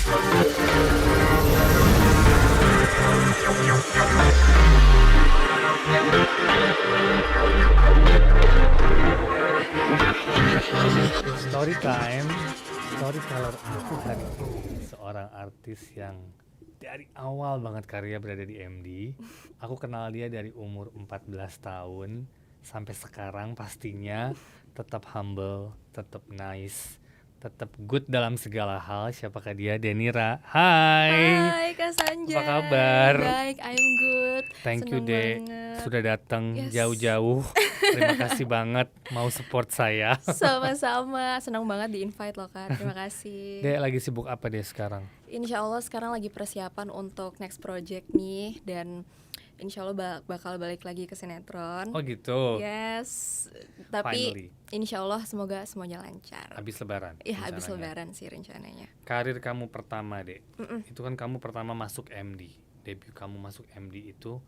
Story time, storyteller aku hari ini seorang artis yang dari awal banget karya berada di MD. Aku kenal dia dari umur 14 tahun sampai sekarang pastinya tetap humble, tetap nice, tetap good dalam segala hal. Siapakah dia? Denira. Hai. Hai Kak Sanjay. Apa kabar? Baik, I'm good. Thank you Senang Dek, banget. sudah datang Yes. jauh-jauh. Terima kasih banget mau support saya. Sama-sama, senang banget di-invite loh Kak. Terima kasih. Dek lagi sibuk apa deh sekarang? Insya Allah sekarang lagi persiapan untuk next project nih. Dan insya Allah bakal balik lagi ke sinetron. Oh gitu. Yes. Tapi Finally. insya Allah semoga semuanya lancar. Habis lebaran. Iya, habis rencananya. lebaran sih rencananya. Karir kamu pertama, Dek. Itu kan kamu pertama masuk MD. Debut kamu masuk MD itu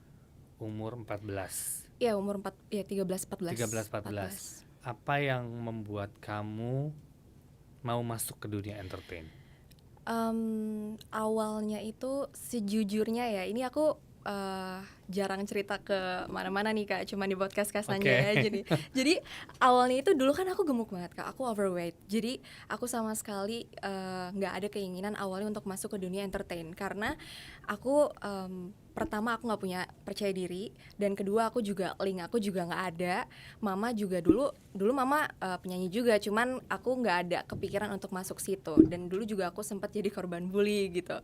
umur 14. Iya, umur 13-14. 13-14. Apa yang membuat kamu mau masuk ke dunia entertain? Awalnya itu sejujurnya ya, ini aku jarang cerita ke mana-mana nih Kak, cuma di podcast Kak Sanjay aja nih. Jadi awalnya itu dulu kan aku gemuk banget Kak, aku overweight. Jadi aku sama sekali nggak ada keinginan awalnya untuk masuk ke dunia entertain karena aku pertama aku nggak punya percaya diri, dan kedua aku juga link aku juga nggak ada. Mama juga dulu mama penyanyi juga, cuman aku nggak ada kepikiran untuk masuk situ, dan dulu juga aku sempat jadi korban bully gitu.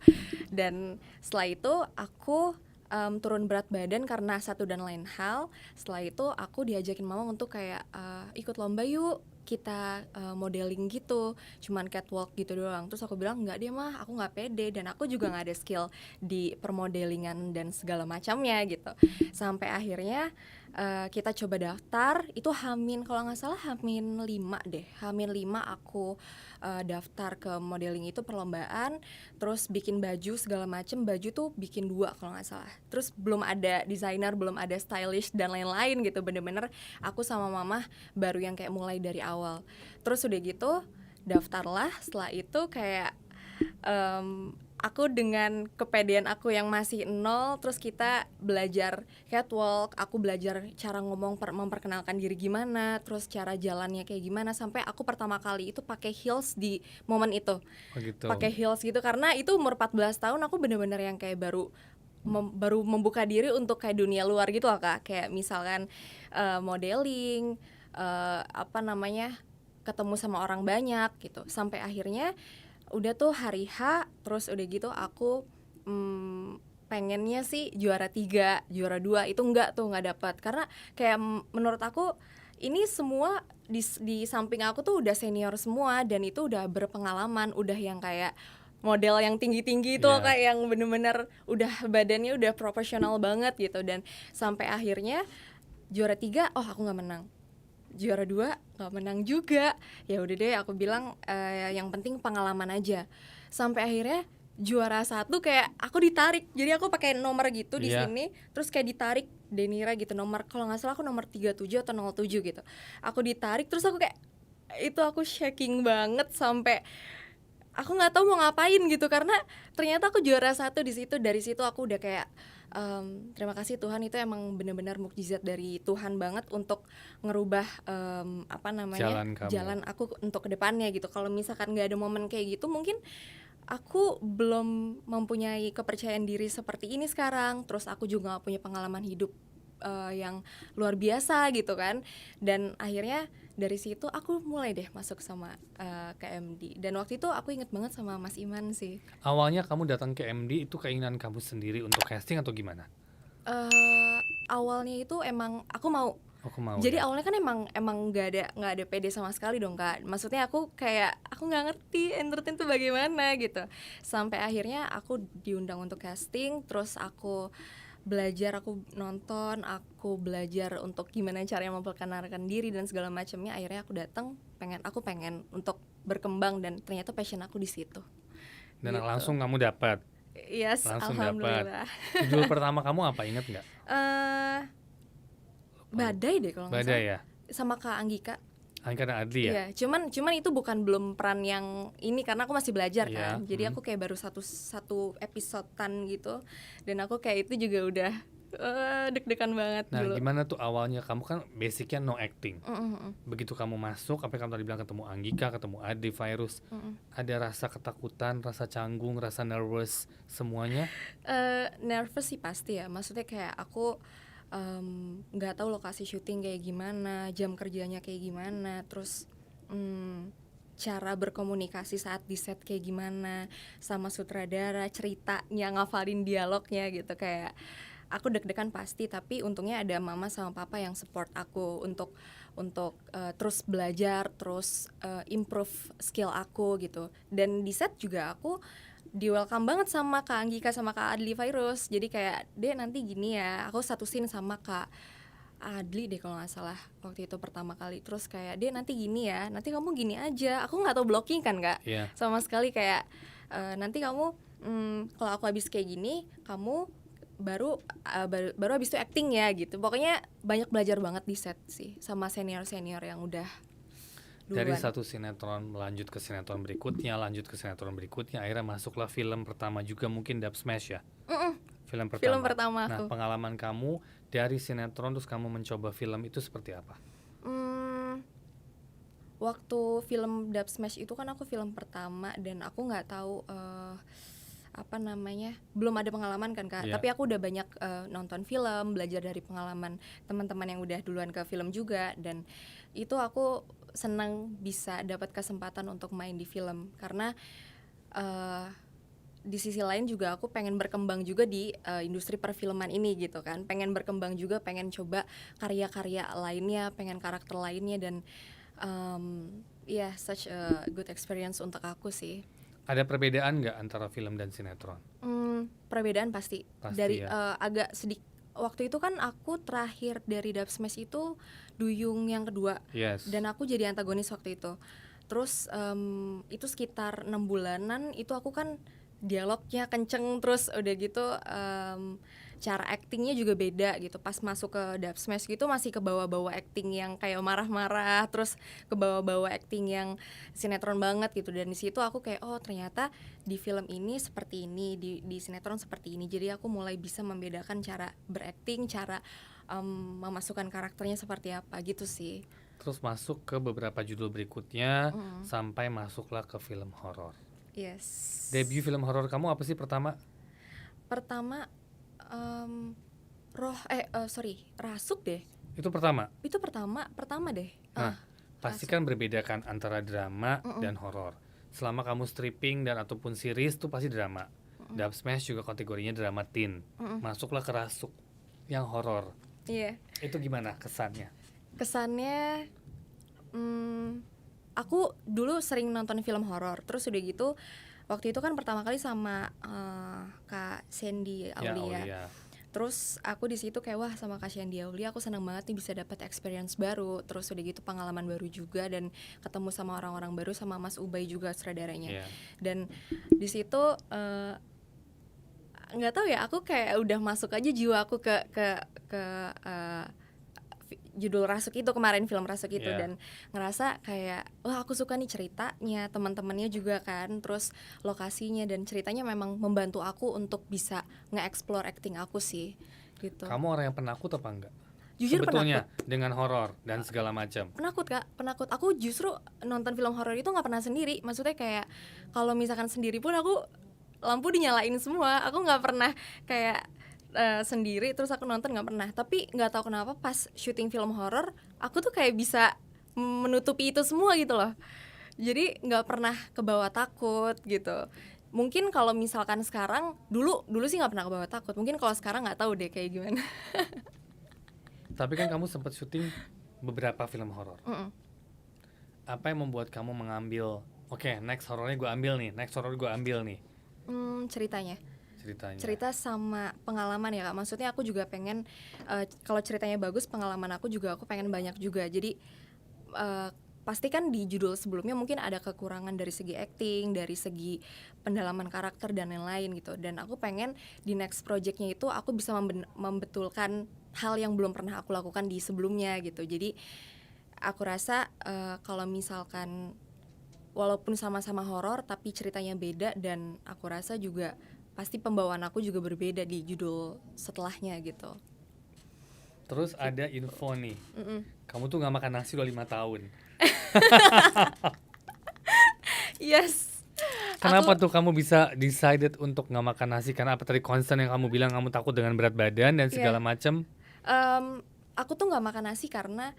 Dan setelah itu aku turun berat badan karena satu dan lain hal. Setelah itu aku diajakin mama untuk kayak ikut lomba yuk, kita modeling gitu, cuman catwalk gitu doang. Terus aku bilang enggak deh mah, aku nggak pede dan aku juga nggak ada skill di permodelingan dan segala macamnya gitu. Sampai akhirnya kita coba daftar, itu kalau nggak salah Hamin 5 deh. Hamin 5 aku daftar ke modeling itu, perlombaan, terus bikin baju segala macem. Baju tuh bikin 2 kalau nggak salah. Terus belum ada desainer, belum ada stylish dan lain-lain gitu. Bener-bener aku sama mama baru yang kayak mulai dari awal. Terus udah gitu daftarlah. Setelah itu kayak aku dengan kepedean aku yang masih nol, terus kita belajar catwalk, aku belajar cara ngomong, memperkenalkan diri gimana, terus cara jalannya kayak gimana, sampai aku pertama kali itu pakai heels di momen itu. Oh gitu. Pakai heels gitu karena itu umur 14 tahun aku bener-bener yang kayak baru membuka diri untuk kayak dunia luar gitu loh Kak. Kayak misalkan modeling, ketemu sama orang banyak gitu. Sampai akhirnya udah tuh hari H, terus udah gitu aku pengennya sih juara 3, juara 2 itu nggak dapat. Karena kayak menurut aku ini semua di samping aku tuh udah senior semua, dan itu udah berpengalaman, udah yang kayak model yang tinggi-tinggi itu kayak yang bener-bener udah badannya udah profesional banget gitu. Dan sampai akhirnya juara 3, aku nggak menang. Juara 2 nggak menang juga. Ya udah deh, aku bilang yang penting pengalaman aja. Sampai akhirnya juara 1 kayak aku ditarik. Jadi aku pakai nomor gitu di sini, terus kayak ditarik Denira gitu, nomor kalau nggak salah aku nomor 37 atau 07 gitu. Aku ditarik, terus aku kayak itu aku shaking banget sampai aku nggak tahu mau ngapain gitu, karena ternyata aku juara 1 di situ. Dari situ aku udah kayak terima kasih Tuhan, itu emang benar-benar mukjizat dari Tuhan banget untuk ngerubah jalan aku untuk kedepannya gitu. Kalau misalkan nggak ada momen kayak gitu, mungkin aku belum mempunyai kepercayaan diri seperti ini sekarang. Terus aku juga gak punya pengalaman hidup yang luar biasa gitu kan. Dan akhirnya dari situ aku mulai deh masuk sama KMD. Dan waktu itu aku inget banget sama Mas Iman sih. Awalnya kamu datang ke MD itu keinginan kamu sendiri untuk casting atau gimana? Awalnya itu emang aku mau. Jadi awalnya kan emang nggak ada pede sama sekali dong Kak. Maksudnya aku nggak ngerti entertain tuh bagaimana gitu. Sampai akhirnya aku diundang untuk casting, terus aku belajar, aku nonton, aku belajar untuk gimana caranya memperkenalkan diri dan segala macamnya. Akhirnya aku datang, aku pengen untuk berkembang, dan ternyata passion aku di situ. Dan gitu. langsung kamu dapat. Yes, langsung alhamdulillah. Judul pertama kamu apa, ingat nggak? Badai deh kalau nggak salah. Badai ya. Sama Kak Anggika. Angga dan Adli ya? Iya, cuman itu bukan belum peran yang ini karena aku masih belajar Iya, kan. Jadi aku kayak baru satu episodean gitu. Dan aku kayak itu juga udah deg-degan banget Nah, dulu. gimana tuh awalnya? Kamu kan basicnya no acting. Mm-mm. Begitu kamu masuk, apa yang kamu tadi bilang, ketemu Anggika, ketemu Adli, Virus, ada rasa ketakutan, rasa canggung, rasa nervous, semuanya? Nervous sih pasti ya. Maksudnya kayak aku nggak tahu lokasi syuting kayak gimana, jam kerjanya kayak gimana, terus cara berkomunikasi saat di set kayak gimana, sama sutradara, ceritanya, ngafalin dialognya gitu. Kayak aku deg-degan pasti, tapi untungnya ada mama sama papa yang support aku untuk terus belajar, terus improve skill aku gitu. Dan di set juga aku di welcome banget sama Kak Anggika sama Kak Adli Virus. Jadi kayak, Dek nanti gini ya, aku satu scene sama Kak Adli deh kalau nggak salah waktu itu pertama kali. Terus kayak, Dek nanti gini ya, nanti kamu gini aja. Aku nggak tahu blocking kan Kak, Iya. sama sekali. Kayak nanti kamu kalau aku habis kayak gini, kamu baru habis itu acting ya gitu. Pokoknya banyak belajar banget di set sih sama senior yang udah Dari duluan. satu sinetron lanjut ke sinetron berikutnya, akhirnya masuklah film pertama juga, mungkin Dub Smash ya? Film pertama. Nah, aku. pengalaman kamu dari sinetron terus kamu mencoba film itu seperti apa? Waktu film Dub Smash itu kan aku film pertama dan aku nggak tahu belum ada pengalaman kan Kak. Iya. Tapi aku udah banyak nonton film, belajar dari pengalaman teman-teman yang udah duluan ke film juga, dan itu aku senang bisa dapat kesempatan untuk main di film karena di sisi lain juga aku pengen berkembang juga di industri perfilman ini gitu kan. Pengen berkembang juga, pengen coba karya-karya lainnya, pengen karakter lainnya, dan such a good experience untuk aku sih. Ada perbedaan nggak antara film dan sinetron? Perbedaan pasti. Dari ya. agak sedikit. Waktu itu kan aku terakhir dari Dub Smash itu Duyung yang kedua. Yes. Dan aku jadi antagonis waktu itu. Terus itu sekitar 6 bulanan itu aku kan dialognya kenceng, terus udah gitu cara actingnya juga beda gitu. Pas masuk ke Dub Smash gitu masih ke bawah-bawah acting yang kayak marah-marah, terus ke bawah-bawah acting yang sinetron banget gitu. Dan di situ aku kayak, oh ternyata di film ini seperti ini, di sinetron seperti ini. Jadi aku mulai bisa membedakan cara berakting, cara memasukkan karakternya seperti apa gitu sih. Terus masuk ke beberapa judul berikutnya, sampai masuklah ke film horor. Yes. Debut film horor kamu apa sih pertama? Pertama Rasuk deh. Itu pertama? Itu pertama deh. Nah, pasti kan berbedakan antara drama dan horor. Selama kamu stripping dan ataupun series tuh pasti drama. Dub Smash juga kategorinya drama teen. Masuklah ke Rasuk yang horor. Iya. Itu gimana kesannya? Kesannya aku dulu sering nonton film horor. Terus udah gitu waktu itu kan pertama kali sama Kak Sandy Aulia. Ya. Terus aku di situ kayak wah, sama Kak Sandy Aulia aku senang banget nih bisa dapat experience baru. Terus udah gitu pengalaman baru juga, dan ketemu sama orang-orang baru, sama Mas Ubay juga sutradaranya. Yeah. Dan di situ nggak tahu ya, aku kayak udah masuk aja jiwa aku ke judul Rasuk itu kemarin, film Rasuk itu. Dan ngerasa kayak wah aku suka nih ceritanya, teman-temannya juga kan, terus lokasinya dan ceritanya memang membantu aku untuk bisa nge-explore acting aku sih gitu. Kamu orang yang penakut apa enggak? Jujur sebetulnya penakut. Dengan horor dan segala macam. Penakut Kak, penakut. Aku justru nonton film horor itu nggak pernah sendiri. Maksudnya kayak kalau misalkan sendiri pun aku lampu dinyalain semua. Aku nggak pernah kayak sendiri terus aku nonton, nggak pernah. Tapi nggak tahu kenapa pas syuting film horor aku tuh kayak bisa menutupi itu semua gitu loh. Jadi nggak pernah kebawa takut gitu. Mungkin kalau misalkan sekarang, dulu sih nggak pernah kebawa takut. Mungkin kalau sekarang nggak tahu deh kayak gimana. Tapi kan kamu sempat syuting beberapa film horor. Apa yang membuat kamu mengambil, oke, next horornya gue ambil nih. Ceritanya. Cerita sama pengalaman ya Kak. Maksudnya aku juga pengen kalau ceritanya bagus, pengalaman aku pengen banyak juga. Jadi pasti kan di judul sebelumnya mungkin ada kekurangan dari segi acting, dari segi pendalaman karakter dan lain-lain gitu. Dan aku pengen di next projectnya itu aku bisa membetulkan hal yang belum pernah aku lakukan di sebelumnya gitu. Jadi aku rasa kalau misalkan walaupun sama-sama horor tapi ceritanya beda, dan aku rasa juga pasti pembawaan aku juga berbeda di judul setelahnya gitu. Terus ada info nih, kamu tuh nggak makan nasi udah 5 tahun. Yes. Kenapa tuh kamu bisa decided untuk nggak makan nasi? Karena apa tadi concern yang kamu bilang kamu takut dengan berat badan dan segala macam? Aku tuh nggak makan nasi karena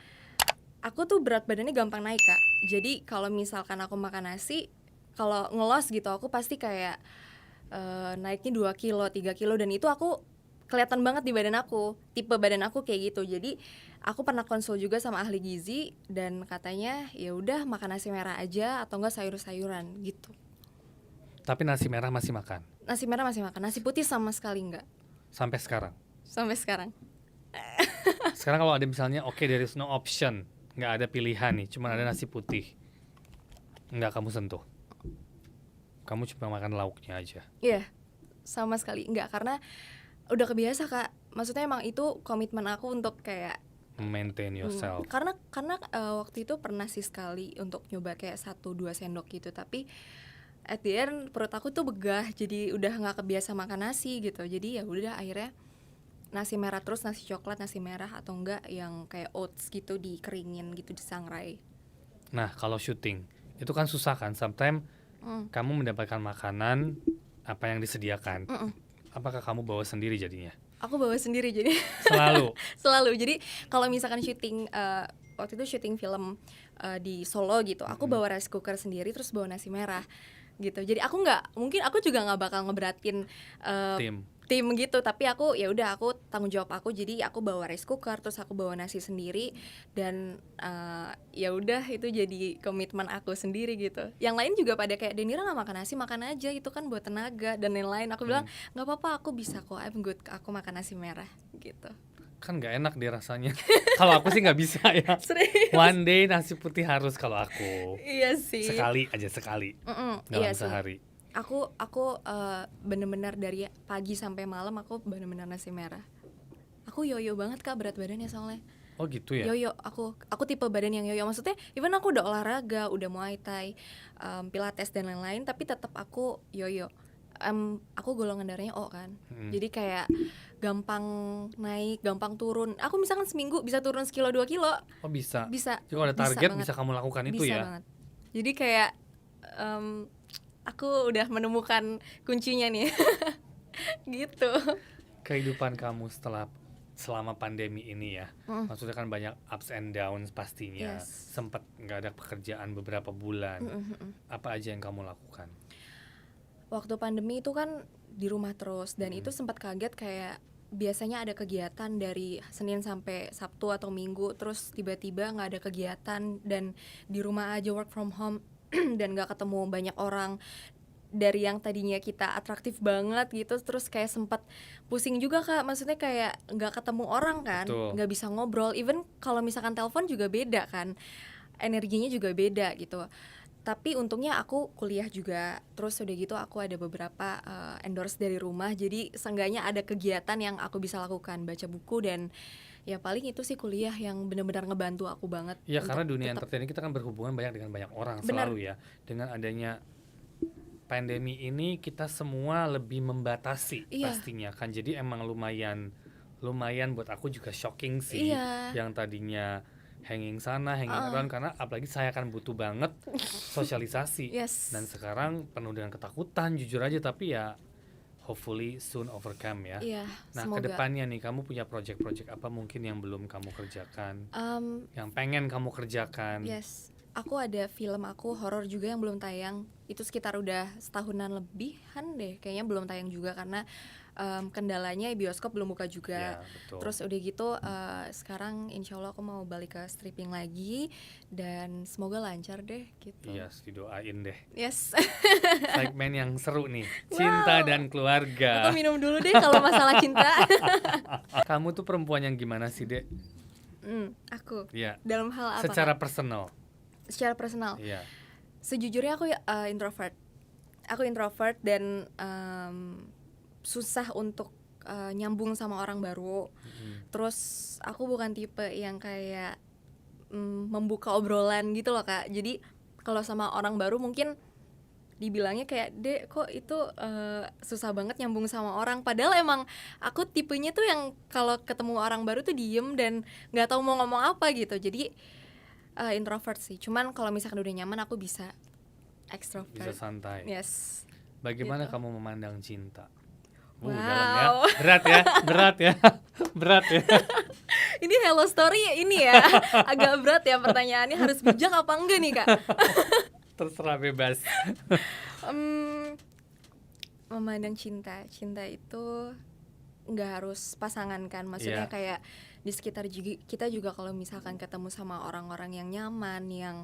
aku tuh berat badannya gampang naik, Kak. Jadi kalau misalkan aku makan nasi, kalau ngelos gitu aku pasti kayak naiknya 2 kilo, 3 kilo, dan itu aku kelihatan banget di badan aku. Tipe badan aku kayak gitu. Jadi aku pernah konsul juga sama ahli gizi dan katanya ya udah makan nasi merah aja atau enggak sayur-sayuran gitu. Tapi nasi merah masih makan? Nasi merah masih makan, nasi putih sama sekali enggak. Sampai sekarang? Sampai sekarang. Sekarang kalau ada misalnya there is no option, nggak ada pilihan nih, cuma ada nasi putih, nggak kamu sentuh? Kamu cuma makan lauknya aja? Iya, sama sekali enggak, karena udah kebiasa, Kak. Maksudnya emang itu komitmen aku untuk kayak maintain yourself. Karena waktu itu pernah sih sekali untuk nyoba kayak 1-2 sendok gitu, tapi at the end perut aku tuh begah, jadi udah nggak kebiasa makan nasi gitu. Jadi ya udah akhirnya nasi merah terus, nasi coklat, nasi merah, atau enggak yang kayak oats gitu dikeringin gitu, disangrai. Nah kalau syuting itu kan susah kan, sometimes kamu mendapatkan makanan apa yang disediakan. Apakah kamu bawa sendiri jadinya? Aku bawa sendiri jadi Selalu? Selalu. Jadi kalau misalkan syuting, waktu itu syuting film di Solo gitu, aku bawa rice cooker sendiri terus bawa nasi merah gitu. Jadi aku juga nggak bakal ngeberatin tim gitu, tapi aku ya udah, aku tanggung jawab aku, jadi aku bawa rice cooker terus aku bawa nasi sendiri, dan ya udah itu jadi komitmen aku sendiri gitu. Yang lain juga pada kayak, Denira nggak makan nasi, makan aja, itu kan buat tenaga dan lain-lain. Aku bilang nggak apa-apa, aku bisa kok, I'm good, aku makan nasi merah gitu. Kan nggak enak deh rasanya. Kalau aku sih nggak bisa ya. One day nasi putih harus kalau aku. Iya sih. Sekali dalam iya sehari. Aku bener-bener dari pagi sampai malam aku bener-bener nasi merah. Aku yoyo banget, Kak, berat badannya soalnya. Oh gitu ya? Yoyo, aku tipe badan yang yoyo. Maksudnya even aku udah olahraga, udah Muay Thai, Pilates dan lain-lain, tapi tetap aku yoyo. Aku golongan darahnya O kan. Jadi kayak gampang naik, gampang turun. Aku misalkan seminggu bisa turun 1-2 kilo. Oh bisa? Bisa. Jadi kalau ada target bisa kamu lakukan itu bisa ya? Banget. Jadi kayak aku udah menemukan kuncinya nih. Gitu. Kehidupan kamu selama pandemi ini ya, maksudnya kan banyak ups and downs pastinya. Sempat nggak ada pekerjaan beberapa bulan. Apa aja yang kamu lakukan? Waktu pandemi itu kan di rumah terus, dan itu sempat kaget, kayak biasanya ada kegiatan dari Senin sampai Sabtu atau Minggu, terus tiba-tiba nggak ada kegiatan dan di rumah aja, work from home. Dan gak ketemu banyak orang. Dari yang tadinya kita atraktif banget gitu, terus kayak sempat pusing juga, Kak. Maksudnya kayak gak ketemu orang kan. Betul. Gak bisa ngobrol, even kalau misalkan telepon juga beda kan, energinya juga beda gitu. Tapi untungnya aku kuliah juga, terus udah gitu aku ada beberapa endorse dari rumah. Jadi seenggaknya ada kegiatan yang aku bisa lakukan, baca buku, dan ya paling itu sih kuliah yang benar-benar ngebantu aku banget. Ya karena dunia entertain kita kan berhubungan banyak dengan banyak orang. Bener. Selalu ya. Dengan adanya pandemi ini kita semua lebih membatasi pastinya kan. Jadi emang lumayan buat aku juga shocking sih. Yang tadinya hanging sana, hanging around, karena apalagi saya kan butuh banget sosialisasi. Dan sekarang penuh dengan ketakutan jujur aja, tapi ya hopefully soon overcome ya. Nah semoga. Kedepannya nih kamu punya project-project apa mungkin yang belum kamu kerjakan, yang pengen kamu kerjakan? Aku ada film aku horor juga yang belum tayang. Itu sekitar udah setahunan lebihan deh kayaknya belum tayang juga, karena kendalanya bioskop belum buka juga. Terus udah gitu sekarang insya Allah aku mau balik ke stripping lagi, dan semoga lancar deh gitu. Didoain deh. Segmen yang seru nih, cinta dan keluarga. Aku minum dulu deh kalau masalah cinta. Kamu tuh perempuan yang gimana sih, Dek? Aku? Dalam hal apa? Secara personal? Secara personal? Sejujurnya aku introvert. Aku introvert dan susah untuk nyambung sama orang baru. Terus aku bukan tipe yang kayak membuka obrolan gitu loh Kak. Jadi kalau sama orang baru mungkin dibilangnya kayak, "Dek, kok itu susah banget nyambung sama orang." Padahal emang aku tipenya tuh yang kalau ketemu orang baru tuh diem dan nggak tahu mau ngomong apa gitu. Jadi introvert sih. Cuman kalau misalkan udah nyaman aku bisa Bisa extrovert. santai. Yes. Bagaimana Gitu. kamu memandang cinta? Dalam ya. Wow. Berat ya, berat ya. Berat ya. Ini Hello Story ini ya. Agak berat ya pertanyaannya, harus bijak apa enggak nih Kak? Terserah bebas. Memandang cinta itu nggak harus pasangan kan, maksudnya Iya. kayak di sekitar kita juga kalau misalkan ketemu sama orang-orang yang nyaman, yang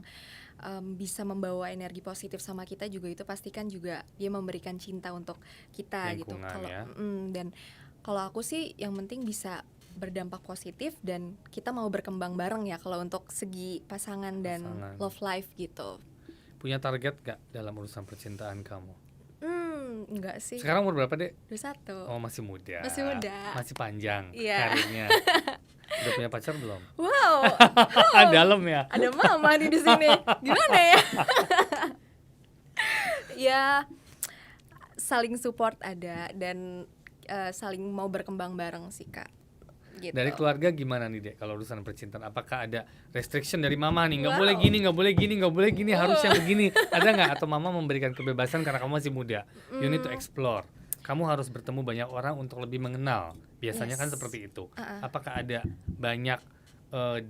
bisa membawa energi positif sama kita juga, itu pastikan juga dia memberikan cinta untuk kita gitu. Lingkungan Kalau ya. dan kalau aku sih yang penting bisa berdampak positif dan kita mau berkembang bareng ya kalau untuk segi pasangan dan Pasangan. love life gitu. Punya target gak dalam urusan percintaan kamu? Enggak sih. Sekarang umur berapa, Dek? 21. Oh, masih muda. Masih muda. Masih panjang Iya. karirnya. Udah punya pacar belum? Wow. Dalam ya. Ada mama nih di sini. Gimana ya? Ya saling support ada dan saling mau berkembang bareng sih Kak. Gitu. Dari keluarga gimana nih, Dek, kalau urusan percintaan? Apakah ada restriction dari mama nih? Nggak Wow. boleh gini, nggak boleh gini, nggak boleh gini, harus yang begini. Ada nggak? Atau mama memberikan kebebasan karena kamu masih muda? You need to explore. Kamu harus bertemu banyak orang untuk lebih mengenal. Biasanya kan Yes. seperti itu. Apakah ada banyak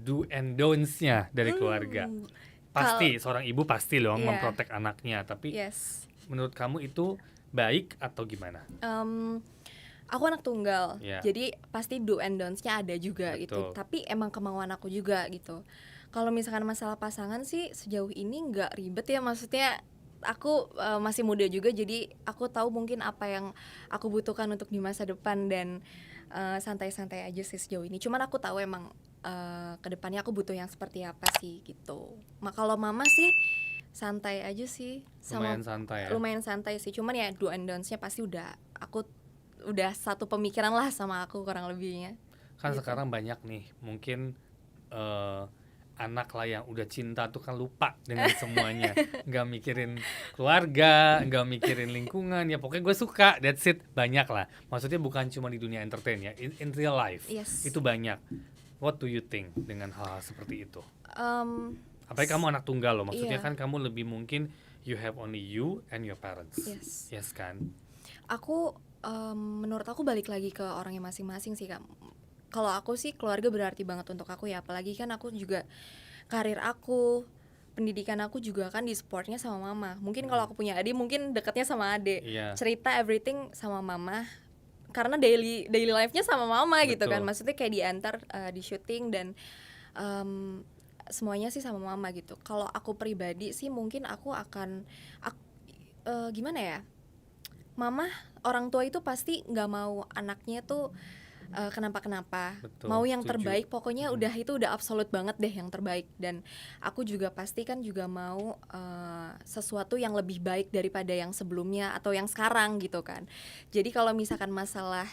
do and don'ts-nya dari keluarga? Pasti, seorang ibu pasti loh Iya. memprotek anaknya. Tapi Yes. menurut kamu itu baik atau gimana? Aku anak tunggal, Iya. jadi pasti do and don'ts-nya ada juga gitu. Betul. Tapi emang kemauan aku juga gitu. Kalau misalkan masalah pasangan sih sejauh ini nggak ribet ya, maksudnya aku masih muda juga, jadi aku tahu mungkin apa yang aku butuhkan untuk di masa depan dan santai-santai aja sih sejauh ini. Cuman aku tahu emang kedepannya aku butuh yang seperti apa sih gitu. Kalau mama sih santai aja sih, Lumayan santai ya? lumayan santai sih. Cuman ya do and don'ts-nya pasti udah satu pemikiran lah sama aku kurang lebihnya. Kan Gitu. sekarang banyak nih mungkin anak lah yang udah cinta tuh kan lupa dengan semuanya, nggak mikirin keluarga, nggak mikirin lingkungan, ya pokoknya gue suka, that's it. Banyak lah, maksudnya bukan cuma di dunia entertain ya, in real life. Yes. Itu banyak. What do you think dengan hal seperti itu? Um, Apalagi kamu anak tunggal loh, maksudnya Iya. kan kamu lebih mungkin you have only you and your parents. Yes. Yes kan? Aku menurut aku balik lagi ke orangnya masing-masing sih Kak. Kalau aku sih keluarga berarti banget untuk aku ya, apalagi kan aku juga karir aku, pendidikan aku juga kan di supportnya sama mama. Mungkin kalau aku punya adik mungkin dekatnya sama adik, Iya. cerita everything sama mama, karena daily life-nya sama mama gitu Betul. kan. Maksudnya kayak diantar di syuting dan semuanya sih sama mama gitu. Kalau aku pribadi sih mungkin aku akan gimana ya, mama, orang tua itu pasti nggak mau anaknya tuh kenapa-kenapa. Betul, Mau yang setuju. terbaik, pokoknya itu udah absolut banget deh yang terbaik. Dan aku juga pasti kan juga mau sesuatu yang lebih baik daripada yang sebelumnya atau yang sekarang gitu kan. Jadi kalau misalkan masalah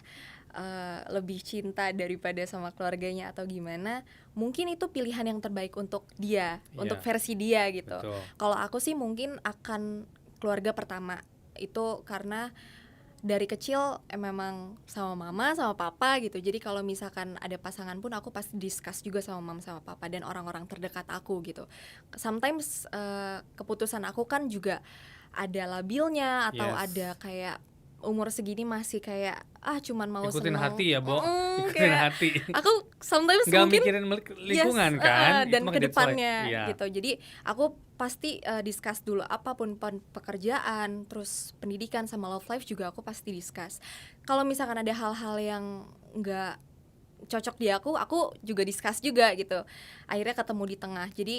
lebih cinta daripada sama keluarganya atau gimana, mungkin itu pilihan yang terbaik untuk dia, Iya. untuk versi dia gitu. Betul. Kalau aku sih mungkin akan keluarga pertama, itu karena dari kecil memang sama mama sama papa gitu. Jadi kalau misalkan ada pasangan pun aku pasti discuss juga sama mama sama papa dan orang-orang terdekat aku gitu. Sometimes keputusan aku kan juga ada labilnya atau Yes. ada kayak umur segini masih kayak cuman mau Ikutin seneng. hati ya, Bo. Ikutin Kayak hati. aku sometimes Nggak mungkin mikirin lingkungan yes, kan. dan Itu mah ke that's why. depannya Iya. gitu. Jadi aku pasti discuss dulu apapun pekerjaan, terus pendidikan sama love life juga aku pasti discuss. Kalau misalkan ada hal-hal yang nggak cocok di aku juga discuss juga gitu. Akhirnya ketemu di tengah. Jadi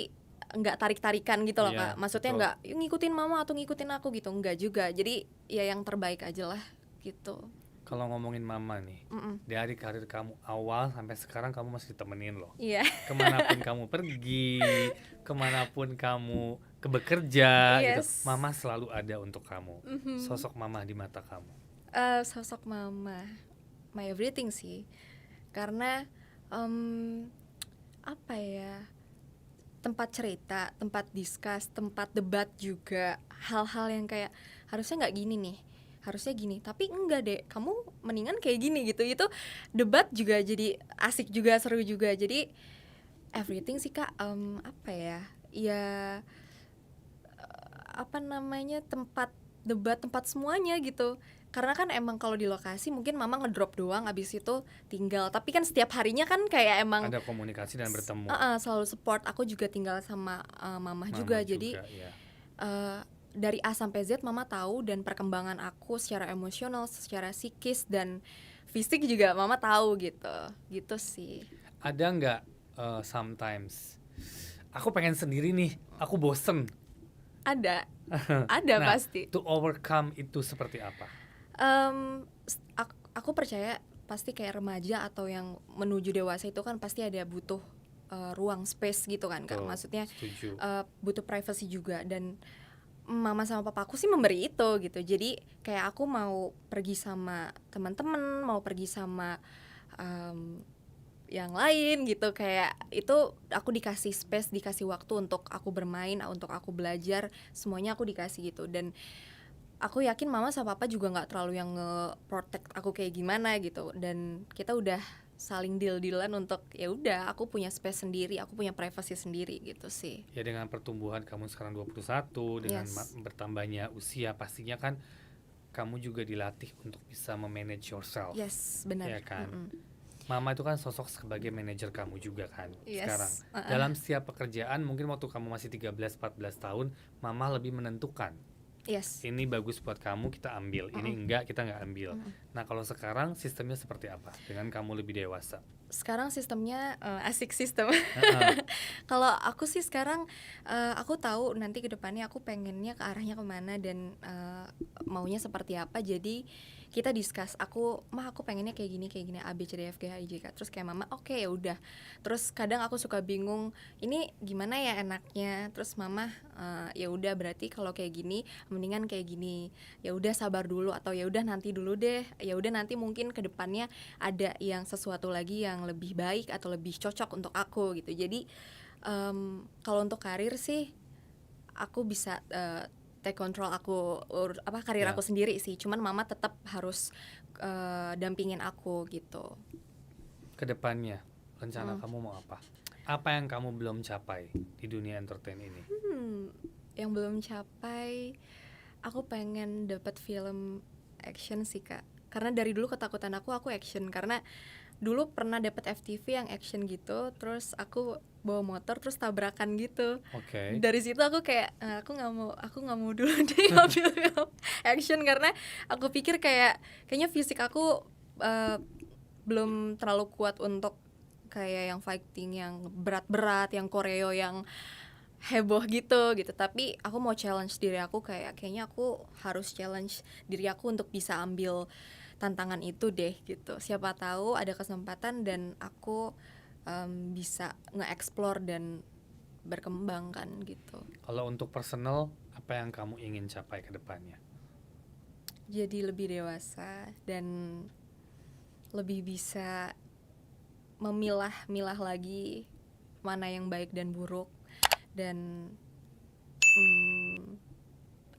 nggak tarik-tarikan gitu loh Iya, Kak. Maksudnya betul. nggak ngikutin mama atau ngikutin aku gitu, nggak juga. Jadi ya yang terbaik aja lah gitu. Kalau ngomongin mama nih, dari karir kamu awal sampai sekarang kamu masih ditemenin loh. Iya. Kemanapun kamu pergi, kemanapun kamu bekerja gitu, Yes. mama selalu ada untuk kamu. Sosok mama di mata kamu. Sosok mama, my everything sih. Karena apa ya, tempat cerita, tempat discuss, tempat debat juga. Hal-hal yang kayak harusnya nggak gini nih, harusnya gini, tapi enggak deh, kamu mendingan kayak gini gitu. Itu debat juga jadi asik juga, seru juga. Jadi everything sih Kak, apa ya, ya apa namanya, tempat debat, tempat semuanya gitu. Karena kan emang kalau di lokasi mungkin mama ngedrop doang, abis itu tinggal. Tapi kan setiap harinya kan kayak emang Ada komunikasi dan bertemu. selalu support. Aku juga tinggal sama mama Mama juga. Jadi ya. dari A sampai Z mama tahu, dan perkembangan aku secara emosional, secara psikis dan fisik juga mama tahu gitu. Gitu sih. Ada nggak sometimes aku pengen sendiri nih, aku bosen. Ada. Ada Nah, pasti. to overcome itu seperti apa? Aku percaya pasti kayak remaja atau yang menuju dewasa itu kan pasti ada butuh ruang space gitu kan Kak. Tuh, Maksudnya setuju. butuh privacy juga, dan mama sama papaku sih memberi itu gitu. Jadi kayak aku mau pergi sama teman-teman, mau pergi sama yang lain gitu, kayak itu aku dikasih space, dikasih waktu untuk aku bermain, untuk aku belajar, semuanya aku dikasih gitu. Dan aku yakin mama sama papa juga nggak terlalu yang nge-protect aku kayak gimana gitu, dan kita udah saling deal-dealan untuk ya udah aku punya space sendiri, aku punya privacy sendiri gitu sih. Ya dengan pertumbuhan kamu sekarang 21, dengan Yes. bertambahnya usia, pastinya kan kamu juga dilatih untuk bisa memanage yourself. Yes, benar. Ya kan? Mama itu kan sosok sebagai manajer kamu juga kan. Yes. Sekarang dalam setiap pekerjaan, mungkin waktu kamu masih 13-14 tahun, mama lebih menentukan. Yes. Ini bagus buat kamu, kita ambil. Ini enggak, kita nggak ambil. Nah kalau sekarang sistemnya seperti apa? Dengan kamu lebih dewasa. Sekarang sistemnya asik sistem. Kalau aku sih sekarang aku tahu nanti ke depannya aku pengennya ke arahnya kemana, dan maunya seperti apa. Jadi kita discuss, aku pengennya kayak gini A B C D F G H I J K. Terus kayak mama oke, ya udah. Terus kadang aku suka bingung, ini gimana ya enaknya. Terus mama ya udah, berarti kalau kayak gini mendingan kayak gini. Ya udah sabar dulu, atau ya udah nanti dulu deh. Ya udah nanti mungkin ke depannya ada yang sesuatu lagi yang lebih baik atau lebih cocok untuk aku gitu. Jadi kalau untuk karir sih aku bisa take control karir aku sendiri sih. Cuman mama tetap harus dampingin aku gitu. Kedepannya rencana kamu mau apa? Apa yang kamu belum capai di dunia entertain ini? Yang belum capai, aku pengen dapat film action sih Kak. Karena dari dulu ketakutan aku action. Karena dulu pernah dapat FTV yang action gitu, terus aku bawa motor terus tabrakan gitu. Oke. Dari situ aku kayak aku nggak mau dulu deh ngambil film action, karena aku pikir kayaknya fisik aku belum terlalu kuat untuk kayak yang fighting yang berat-berat, yang koreo yang heboh gitu. Tapi aku mau challenge diri aku, kayaknya aku harus challenge diri aku untuk bisa ambil tantangan itu deh gitu. Siapa tahu ada kesempatan dan aku bisa nge-explore dan berkembang kan gitu. Kalau untuk personal, apa yang kamu ingin capai ke depannya? Jadi lebih dewasa dan lebih bisa memilah lagi mana yang baik dan buruk, dan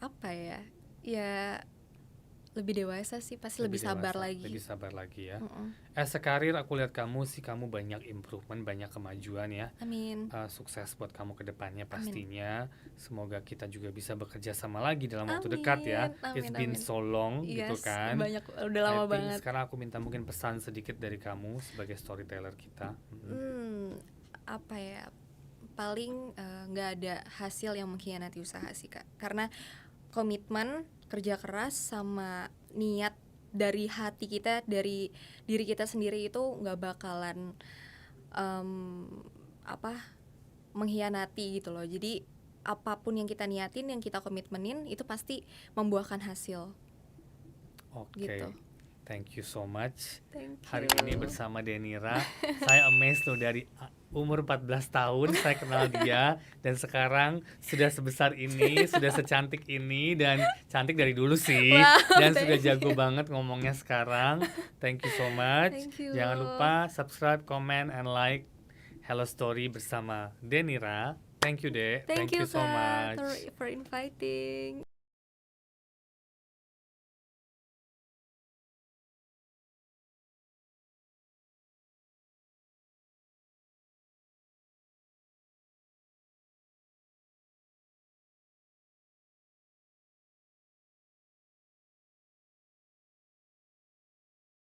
apa ya, lebih dewasa sih, pasti lebih sabar dewasa, lagi. Lebih sabar lagi ya. Sekarir aku lihat kamu banyak improvement, banyak kemajuan ya. Amin. Sukses buat kamu ke depannya pastinya. Semoga kita juga bisa bekerja sama lagi dalam waktu dekat ya. It's been so long gitu kan. Banyak, udah lama banget. Sekarang aku minta mungkin pesan sedikit dari kamu sebagai storyteller kita. Apa ya? Paling nggak ada hasil yang mengkhianati usaha sih Kak. Karena komitmen, kerja keras, sama niat dari hati kita, dari diri kita sendiri itu nggak bakalan mengkhianati gitu loh. Jadi apapun yang kita niatin, yang kita komitmenin, itu pasti membuahkan hasil. Oke. Gitu. Thank you so much. Thank you. Hari ini bersama Denira, saya amazed loh, dari umur 14 tahun saya kenal dia, dan sekarang sudah sebesar ini, sudah secantik ini, dan cantik dari dulu sih. Wow, dan sudah jago banget ngomongnya sekarang. Thank you so much. Thank you. Jangan lupa subscribe, comment, and like Hello Story bersama Denira. Thank you, Dek. Thank Thank you you so Kak much. for inviting.